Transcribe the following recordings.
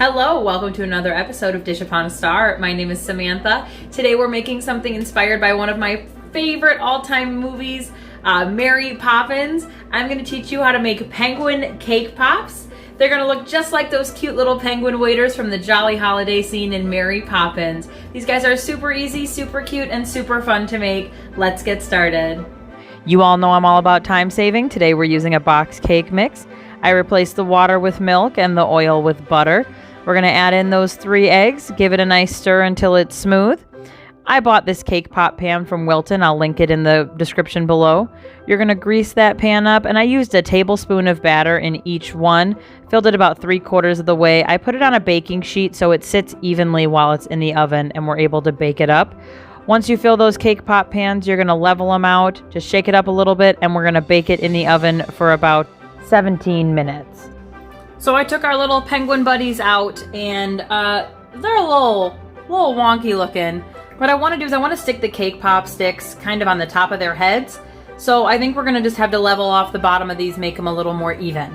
Hello, welcome to another episode of Dish Upon a Star. My name is Samantha. Today we're making something inspired by one of my favorite all-time movies, Mary Poppins. I'm going to teach you how to make penguin cake pops. They're going to look just like those cute little penguin waiters from the jolly holiday scene in Mary Poppins. These guys are super easy, super cute, and super fun to make. Let's get started. You all know I'm all about time saving. Today we're using a box cake mix. I replaced the water with milk and the oil with butter. We're going to add in those 3 eggs, give it a nice stir until it's smooth. I bought this cake pop pan from Wilton. I'll link it in the description below. You're going to grease that pan up, and I used a tablespoon of batter in each one. Filled it about 3/4 of the way. I put it on a baking sheet so it sits evenly while it's in the oven and we're able to bake it up. Once you fill those cake pop pans, you're going to level them out, just shake it up a little bit, and we're going to bake it in the oven for about 17 minutes. So I took our little penguin buddies out, and they're a little wonky looking. What I want to do is I want to stick the cake pop sticks kind of on the top of their heads. So I think we're going to just have to level off the bottom of these, make them a little more even.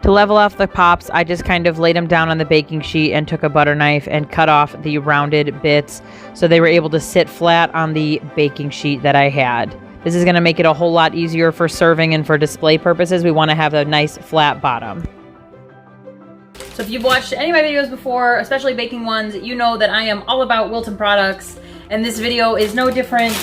To level off the pops, I just kind of laid them down on the baking sheet and took a butter knife and cut off the rounded bits so they were able to sit flat on the baking sheet that I had. This is going to make it a whole lot easier for serving and for display purposes. We want to have a nice flat bottom. So if you've watched any of my videos before, especially baking ones, you know that I am all about Wilton products, and this video is no different.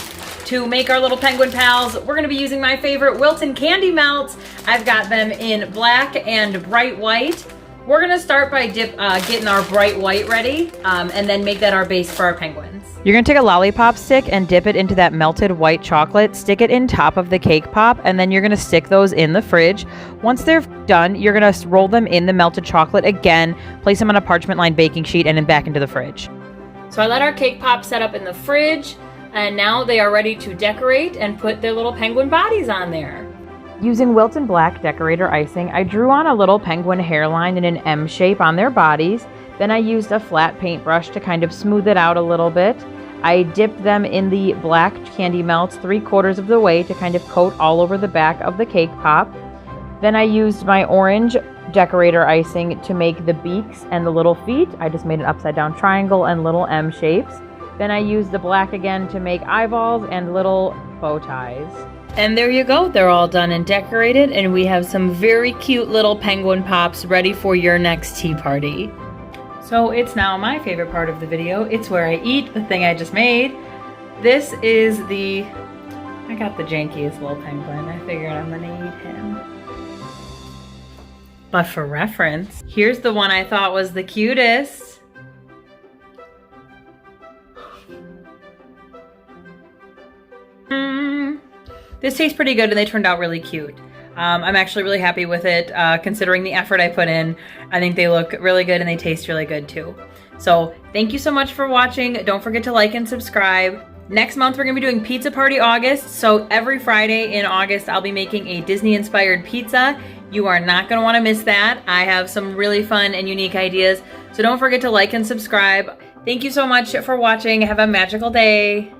To make our little penguin pals, we're going to be using my favorite Wilton candy melts. I've got them in black and bright white. We're going to start by getting our bright white ready, and then make that our base for our penguins. You're going to take a lollipop stick and dip it into that melted white chocolate, stick it in top of the cake pop, and then you're going to stick those in the fridge. Once they're done, you're going to roll them in the melted chocolate again, place them on a parchment lined baking sheet, and then back into the fridge. So I let our cake pop set up in the fridge, and now they are ready to decorate and put their little penguin bodies on there. Using Wilton Black Decorator icing, I drew on a little penguin hairline in an M shape on their bodies. Then I used a flat paintbrush to kind of smooth it out a little bit. I dipped them in the black candy melts 3/4 of the way to kind of coat all over the back of the cake pop. Then I used my orange decorator icing to make the beaks and the little feet. I just made an upside down triangle and little M shapes. Then I used the black again to make eyeballs and little bow ties. And there you go, they're all done and decorated, and we have some very cute little penguin pops ready for your next tea party. So it's now my favorite part of the video. It's where I eat the thing I just made. This is I got the jankiest little penguin. I figured I'm gonna eat him. But for reference, here's the one I thought was the cutest. This tastes pretty good, and they turned out really cute. I'm actually really happy with it, considering the effort I put in. I think they look really good and they taste really good too. So thank you so much for watching. Don't forget to like and subscribe. Next month we're gonna be doing Pizza Party August. So every Friday in August I'll be making a Disney inspired pizza. You are not gonna wanna miss that. I have some really fun and unique ideas. So don't forget to like and subscribe. Thank you so much for watching. Have a magical day.